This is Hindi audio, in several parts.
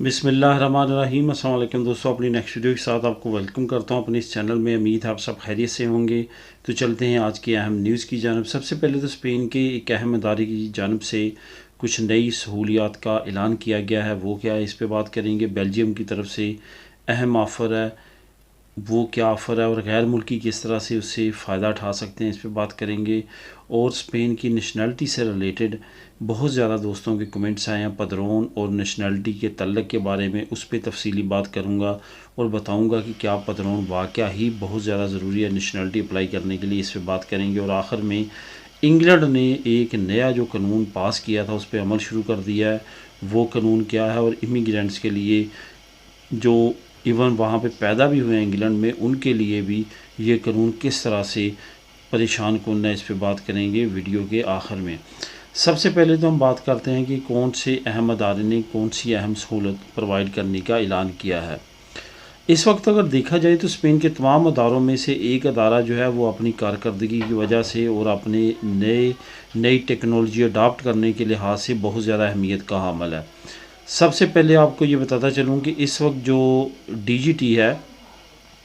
बिस्मिल्लाहिर्रहमानिर्रहीम। अस्सलाम वालेकुम दोस्तों, अपनी नेक्स्ट वीडियो के साथ आपको वेलकम करता हूं अपने इस चैनल में। उम्मीद है आप सब खैरियत से होंगे। तो चलते हैं आज की अहम न्यूज़ की जानब। सबसे पहले तो स्पेन के एक अहम इदारे की जानब से कुछ नई सहूलियात का ऐलान किया गया है। वो क्या है, इस पर बात करेंगे। बेल्जियम की तरफ से अहम ऑफ़र है, वो क्या ऑफ़र है और गैर मुल्की किस तरह से उससे फ़ायदा उठा सकते हैं, इस पर बात करेंगे। और स्पेन की नेशनलिटी से रिलेटेड बहुत ज़्यादा दोस्तों के कमेंट्स आए हैं पदरोन और नेशनलिटी के तल्लक के बारे में, उस पर तफसीली बात करूँगा और बताऊँगा कि क्या पदरोन वाक़या ही बहुत ज़्यादा ज़रूरी है नेशनलिटी अप्लाई करने के लिए, इस पर बात करेंगे। और आखिर में इंग्लैंड ने एक नया जो कानून पास किया था उस पर अमल शुरू कर दिया है। वो कानून क्या है और इमिग्रेंट्स के लिए जो इवन वहाँ पे पैदा भी हुए हैं इंग्लैंड में, उनके लिए भी ये कानून किस तरह से परेशान कौन है, इस पे बात करेंगे वीडियो के आखिर में। सबसे पहले तो हम बात करते हैं कि कौन से अहम अदारे ने कौन सी अहम सहूलत प्रोवाइड करने का ऐलान किया है। इस वक्त अगर देखा जाए तो स्पेन के तमाम अदारों में से एक अदारा जो है वो अपनी कारकर्दगी की वजह से और अपने नई टेक्नोलॉजी अडाप्ट करने के लिहाज से बहुत ज़्यादा अहमियत का हामिल है। सबसे पहले आपको ये बताता चलूँ कि इस वक्त जो डीजीटी है,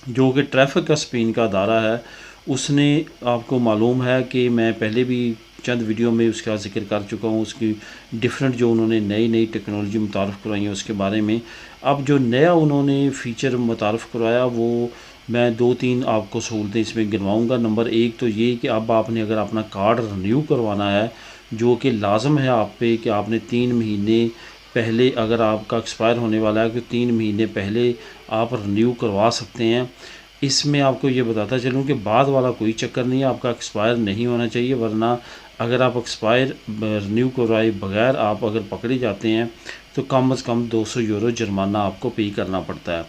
जो कि ट्रैफिक का स्पेन का अदारा है, उसने, आपको मालूम है कि मैं पहले भी चंद वीडियो में उसका जिक्र कर चुका हूँ, उसकी डिफरेंट जो उन्होंने नई टेक्नोलॉजी मुतारफ़ करवाई है उसके बारे में। अब जो नया उन्होंने फ़ीचर मुतारफ़ करवाया वो मैं दो तीन आपको सहूलतें इसमें गिनवाऊँगा। नंबर एक तो ये कि अब आपने अगर अपना कार्ड रिन्यू करवाना है, जो कि लाजम है आप पे कि आपने 3 महीने पहले, अगर आपका एक्सपायर होने वाला है कि 3 महीने पहले आप रिन्यू करवा सकते हैं। इसमें आपको ये बताता चलूँ कि बाद वाला कोई चक्कर नहीं है, आपका एक्सपायर नहीं होना चाहिए, वरना अगर आप एक्सपायर रिन्यू करवाए बगैर आप अगर पकड़े जाते हैं तो कम से कम 200 यूरो जुर्माना आपको पे करना पड़ता है।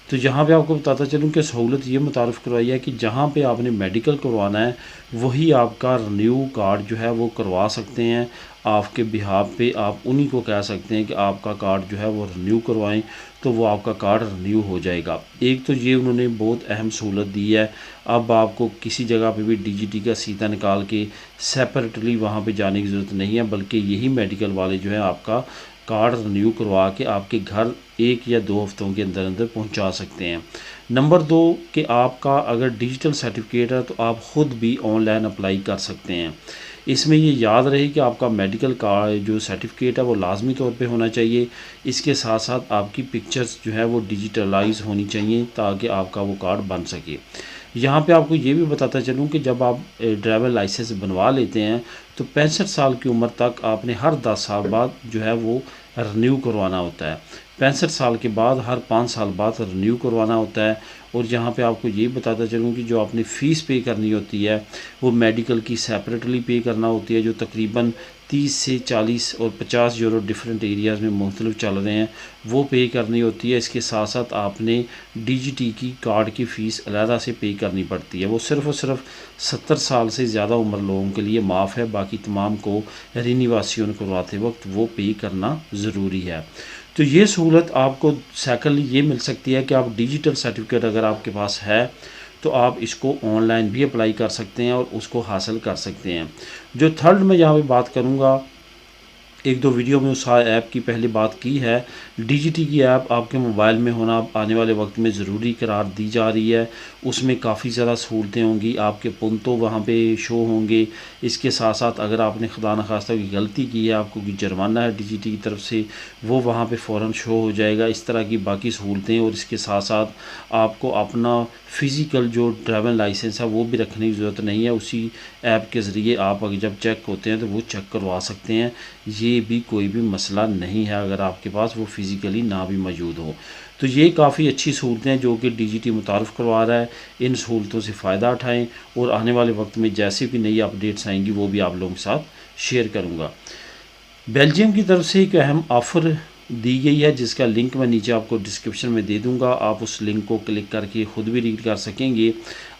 तो यहाँ पे आपको बताता चलूँ कि सहूलत ये मुतारफ़ करवाई है कि जहाँ पे आपने मेडिकल करवाना है वही आपका रिन्यू कार्ड जो है वो करवा सकते हैं। आपके बिहाफ पे आप उन्हीं को कह सकते हैं कि आपका कार्ड जो है वो रिन्यू करवाएं, तो वो आपका कार्ड रिन्यू हो जाएगा। एक तो ये उन्होंने बहुत अहम सहूलत दी है। अब आपको किसी जगह पे भी डीजीटी का सीधा निकाल के सेपरेटली वहाँ पे जाने की ज़रूरत नहीं है, बल्कि यही मेडिकल वाले जो है आपका कार्ड रिन्यू करवा के आपके घर 1 या 2 हफ्तों के अंदर अंदर पहुंचा सकते हैं। नंबर 2 कि आपका अगर डिजिटल सर्टिफिकेट है तो आप ख़ुद भी ऑनलाइन अप्लाई कर सकते हैं। इसमें ये याद रहे कि आपका मेडिकल कार्ड जो सर्टिफिकेट है वो लाजमी तौर पे होना चाहिए। इसके साथ साथ आपकी पिक्चर्स जो है वो डिजिटलाइज होनी चाहिए ताकि आपका वो कार्ड बन सके। यहाँ पे आपको ये भी बताता चलूँ कि जब आप ड्राइवर लाइसेंस बनवा लेते हैं तो 65 साल की उम्र तक आपने हर 10 साल बाद जो है वो रिन्यू करवाना होता है। 65 साल के बाद हर 5 साल बाद रिन्यू करवाना होता है। और यहाँ पे आपको ये बताता चलूँ कि जो आपने फ़ीस पे करनी होती है वो मेडिकल की सेपरेटली पे करना होती है, जो तकरीबन 30 से 40 और 50 यूरो डिफरेंट एरियाज़ में मुख्तलिफ चल रहे हैं, वो पे करनी होती है। इसके साथ साथ आपने डीजीटी की कार्ड की फ़ीस अलहदा से पे करनी पड़ती है। वो सिर्फ़ और सिर्फ 70 साल से ज़्यादा उम्र लोगों के लिए माफ़ है, बाकी तमाम को रिन्यूएशन करवाते वक्त वो पे करना ज़रूरी है। तो ये सहूलत आपको सेकंडली ये मिल सकती है कि आप डिजिटल सर्टिफिकेट अगर आपके पास है तो आप इसको ऑनलाइन भी अप्लाई कर सकते हैं और उसको हासिल कर सकते हैं। जो थर्ड मैं यहाँ पे बात करूँगा, एक दो वीडियो में उस ऐप की पहले बात की है। डीजीटी की ऐप आपके मोबाइल में होना आने वाले वक्त में ज़रूरी करार दी जा रही है। उसमें काफ़ी ज़्यादा सहूलतें होंगी, आपके पुंतो वहाँ पे शो होंगे। इसके साथ साथ अगर आपने खुदा न खास्ता कोई गलती की है, आपको कोई जुर्माना है डीजीटी की तरफ से, वो वहाँ पे फ़ौरन शो हो जाएगा। इस तरह की बाकी सहूलतें, और इसके साथ साथ आपको अपना फ़िज़िकल जो ड्राइविंग लाइसेंस है वो भी रखने की ज़रूरत नहीं है। उसी ऐप के ज़रिए आप अगर जब चेक होते हैं तो वो चेक करवा सकते हैं। ये भी कोई भी मसला नहीं है अगर आपके पास वो फ़िज़िकली ना भी मौजूद हो। तो ये काफ़ी अच्छी सहूलतें हैं जो कि डीजीटी मुतारफ़ करवा रहा है। इन सहूलतों से फ़ायदा उठाएं और आने वाले वक्त में जैसे भी नई अपडेट्स आएंगी वो भी आप लोगों के साथ शेयर करूँगा। बेल्जियम की तरफ से एक अहम ऑफ़र दी गई है जिसका लिंक मैं नीचे आपको डिस्क्रिप्शन में दे दूंगा, आप उस लिंक को क्लिक करके ख़ुद भी रीड कर सकेंगे।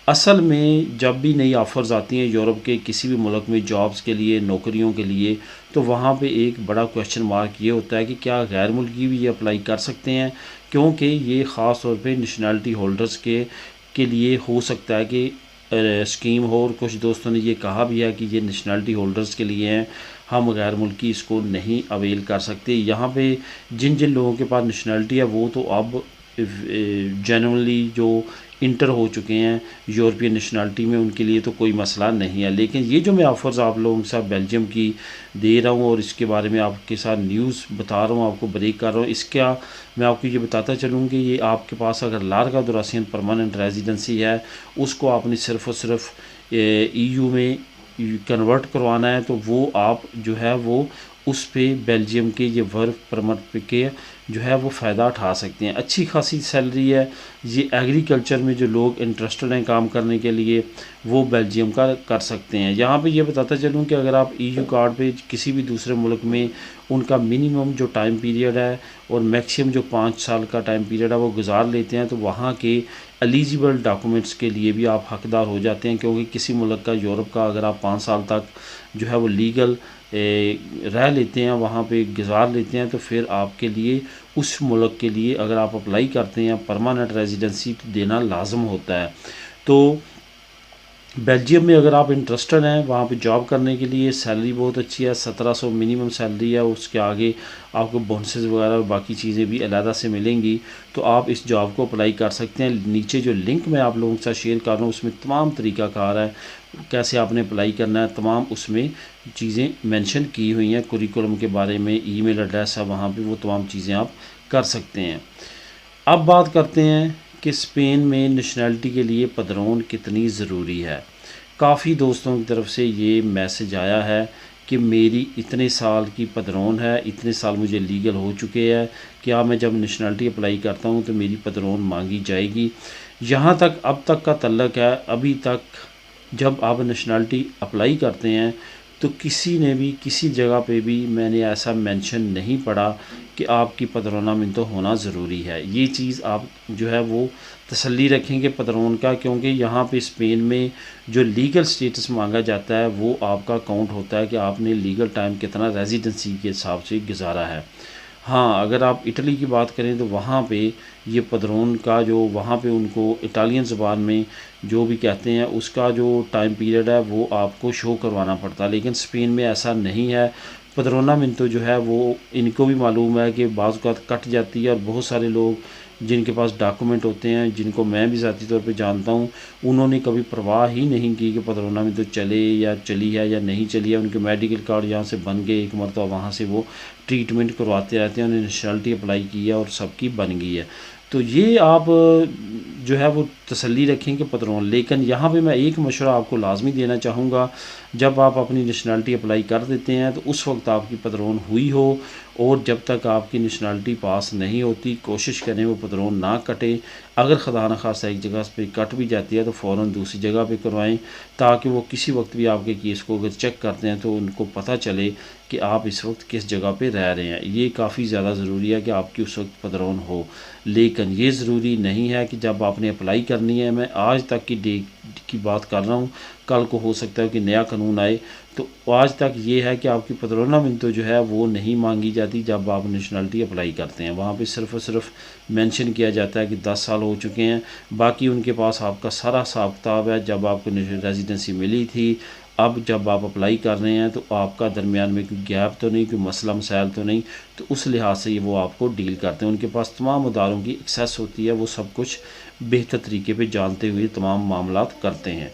असल में जब भी नई ऑफ़र्स आती हैं यूरोप के किसी भी मुल्क में जॉब्स के लिए, नौकरियों के लिए, तो वहाँ पे एक बड़ा क्वेश्चन मार्क ये होता है कि क्या गैर मुल्की भी ये अप्लाई कर सकते हैं, क्योंकि ये ख़ास तौर पे नेशनलिटी होल्डर्स के लिए हो सकता है कि स्कीम हो। और कुछ दोस्तों ने ये कहा भी है कि ये नेशनलिटी होल्डर्स के लिए हैं। हम गैर मुल्की इसको नहीं अवेल कर सकते। यहाँ पे जिन जिन लोगों के पास नेशनलिटी है वो तो अब जनरली जो इंटर हो चुके हैं यूरोपियन नेशनलिटी में, उनके लिए तो कोई मसला नहीं है। लेकिन ये जो मैं ऑफ़र्स आप लोगों के साथ बेल्जियम की दे रहा हूँ और इसके बारे में आपके साथ न्यूज़ बता रहा हूँ, आपको ब्रेक कर रहा हूँ, इसका मैं आपको ये बताता चलूँ कि ये आपके पास अगर लारगा दुरासियन परमानेंट रेजिडेंसी है, उसको आपने सिर्फ़ और सिर्फ EU में कन्वर्ट करवाना है, तो वो आप जो है वो उस पे बेल्जियम के ये वर्क परमिट के जो है वो फ़ायदा उठा सकते हैं। अच्छी खासी सैलरी है। ये एग्रीकल्चर में जो लोग इंटरेस्टेड हैं काम करने के लिए, वो बेल्जियम का कर सकते हैं। यहाँ पे ये बताता चलूँ कि अगर आप EU कार्ड पे किसी भी दूसरे मुल्क में उनका मिनिमम जो टाइम पीरियड है और मैक्सिमम जो 5 साल का टाइम पीरियड है वो गुजार लेते हैं, तो वहाँ के एलिजिबल डॉक्यूमेंट्स के लिए भी आप हकदार हो जाते हैं। क्योंकि किसी मुल्क का, यूरोप का, अगर आप 5 साल तक जो है वो लीगल रह लेते हैं, वहाँ पे गुजार लेते हैं, तो फिर आपके लिए उस मुल्क के लिए अगर आप अप्लाई करते हैं परमानेंट रेजिडेंसी देना लाजम होता है। तो बेल्जियम में अगर आप इंटरेस्टेड हैं वहाँ पे जॉब करने के लिए, सैलरी बहुत अच्छी है, 1700 मिनिमम सैलरी है। उसके आगे आपको बोनसेस वगैरह और बाकी चीज़ें भी अलहदा से मिलेंगी, तो आप इस जॉब को अप्लाई कर सकते हैं। नीचे जो लिंक मैं आप लोगों के साथ शेयर कर रहा हूँ उसमें तमाम तरीक़ाकार है कैसे आपने अप्लाई करना है, तमाम उसमें चीज़ें मेंशन की हुई हैं। कुरिकुलम के बारे में ईमेल एड्रेस है वहाँ पे, वो तमाम चीज़ें आप कर सकते हैं। अब बात करते हैं कि स्पेन में नेशनलिटी के लिए पदरोन कितनी ज़रूरी है। काफ़ी दोस्तों की तरफ से ये मैसेज आया है कि मेरी इतने साल की पदरोन है, इतने साल मुझे लीगल हो चुके हैं, क्या मैं जब नेशनलिटी अप्लाई करता हूँ तो मेरी पदरोन मांगी जाएगी। यहाँ तक अब तक का तल्लक है, अभी तक जब आप नेशनलिटी अप्लाई करते हैं तो किसी ने भी किसी जगह पे भी मैंने ऐसा मेंशन नहीं पढ़ा कि आपकी पदरोना में तो होना ज़रूरी है। ये चीज़ आप जो है वो तसल्ली रखेंगे पदरोन का, क्योंकि यहाँ पे स्पेन में जो लीगल स्टेटस मांगा जाता है वो आपका काउंट होता है कि आपने लीगल टाइम कितना रेजिडेंसी के हिसाब से गुजारा है। हाँ, अगर आप इटली की बात करें तो वहाँ पे ये पदरोन का जो वहाँ पे उनको इटालियन ज़बान में जो भी कहते हैं उसका जो टाइम पीरियड है वो आपको शो करवाना पड़ता है। लेकिन स्पेन में ऐसा नहीं है। पदरोना मिनतो जो है वो इनको भी मालूम है कि बाज़ औक़ात कट जाती है, और बहुत सारे लोग जिनके पास डॉक्यूमेंट होते हैं, जिनको मैं भी ज़ाती तौर पे जानता हूँ, उन्होंने कभी परवाह ही नहीं की कि पदरोना मिनतो चले या चली है या नहीं चली है। उनके मेडिकल कार्ड यहाँ से बन गए, एक मरतबा वहाँ से वो ट्रीटमेंट करवाते रहते हैं, उन्होंने नेशनलिटी अप्लाई की है और सबकी बन गई है। तो ये आप जो है वो तसल्ली रखें कि पदरोन। लेकिन यहाँ पे मैं एक मशवरा आपको लाजमी देना चाहूँगा, जब आप अपनी नेशनलिटी अप्लाई कर देते हैं तो उस वक्त आपकी पदरोन हुई हो, और जब तक आपकी नेशनलिटी पास नहीं होती कोशिश करें वो पदरोन ना कटे। अगर खुदा न खास्ता एक जगह पे कट भी जाती है तो फ़ौरन दूसरी जगह पे करवाएं, ताकि वो किसी वक्त भी आपके केस को अगर चेक करते हैं तो उनको पता चले कि आप इस वक्त किस जगह पे रह रहे हैं। ये काफ़ी ज़्यादा ज़रूरी है कि आपकी उस वक्त पदरोन हो। लेकिन ये ज़रूरी नहीं है कि जब आपने अप्लाई करनी है, मैं आज तक की डेट की बात कर रहा हूँ, कल को हो सकता है कि नया कानून आए, तो आज तक ये है कि आपकी पदरोना मिनतो जो है वो नहीं मांगी जाती जब आप नेशनलिटी अप्लाई करते हैं। वहाँ पे सिर्फ़ और सिर्फ मेंशन किया जाता है कि 10 साल हो चुके हैं, बाकी उनके पास आपका सारा हिसाब किताब है, जब आपको रेजिडेंसी मिली थी, अब जब आप अप्लाई कर रहे हैं तो आपका दरमियान में कोई गैप तो नहीं, कोई मसला मसाइल तो नहीं, तो उस लिहाज से ये वो आपको डील करते हैं। उनके पास तमाम अदारों की एक्सेस होती है, वो सब कुछ बेहतर तरीके पे जानते हुए तमाम मामलात करते हैं।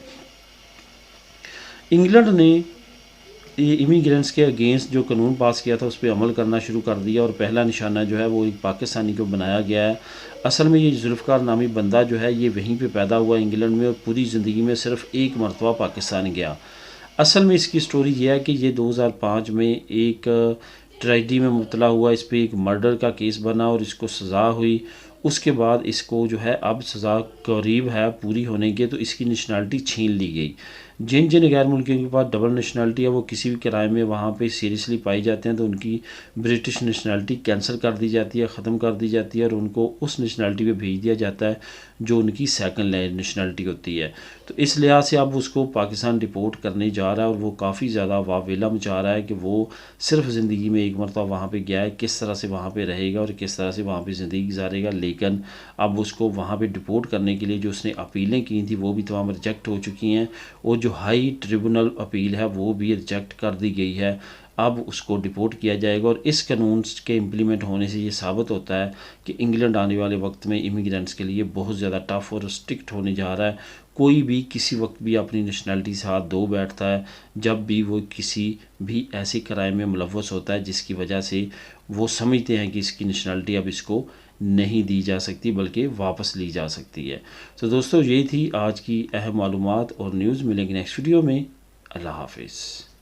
इंग्लैंड ने ये इमिग्रेंट्स के अगेंस्ट जो कानून पास किया था उस पर अमल करना शुरू कर दिया, और पहला निशाना जो है वो एक पाकिस्तानी को बनाया गया है। असल में ये जुल्फ़िकार नामी बंदा जो है ये वहीं पे पैदा हुआ इंग्लैंड में, और पूरी ज़िंदगी में सिर्फ एक मरतबा पाकिस्तान गया। असल में इसकी स्टोरी ये है कि ये 2005 में एक ट्रेजेडी में मुब्तला हुआ, इस पर एक मर्डर का केस बना और इसको सज़ा हुई। उसके बाद इसको जो है अब सज़ा करीब है पूरी होने की, तो इसकी नेशनलिटी छीन ली गई। जिन जिन गैर मुल्कियों के पास डबल नेशनलिटी है वो किसी भी क्राइम में वहाँ पे सीरियसली पाई जाते हैं तो उनकी ब्रिटिश नेशनलिटी कैंसिल कर दी जाती है, ख़त्म कर दी जाती है, और उनको उस नेशनलिटी पे भेज दिया जाता है जो उनकी सेकंड नेशनलिटी होती है। तो इस लिहाज से अब उसको पाकिस्तान डिपोर्ट करने जा रहा है, और वो काफ़ी ज़्यादा वावेला मचा रहा है कि वो सिर्फ ज़िंदगी में एक मरतबा वहाँ पे गया है, किस तरह से वहाँ पे रहेगा और किस तरह से वहाँ पे ज़िंदगी गुजारेगा। लेकिन अब उसको वहाँ पे डिपोर्ट करने के लिए जो उसने अपीलें की थी वो भी तमाम रिजेक्ट हो चुकी हैं, और जो हाई ट्रिब्यूनल अपील है वो भी रिजेक्ट कर दी गई है। अब उसको डिपोर्ट किया जाएगा। और इस कानून के इम्प्लीमेंट होने से ये साबित होता है कि इंग्लैंड आने वाले वक्त में इमिग्रेंट्स के लिए बहुत ज़्यादा टफ और स्ट्रिक्ट होने जा रहा है। कोई भी किसी वक्त भी अपनी नेशनैलिटी से हाथ धो बैठता है जब भी वो किसी भी ऐसी क्राइम में मुलव्वस होता है जिसकी वजह से वो समझते हैं कि इसकी नेशनैलिटी अब इसको नहीं दी जा सकती बल्कि वापस ली जा सकती है। तो दोस्तों, ये थी आज की अहम मालूमात और न्यूज़। मिलेंगे नेक्स्ट वीडियो में। अल्लाह हाफिज़।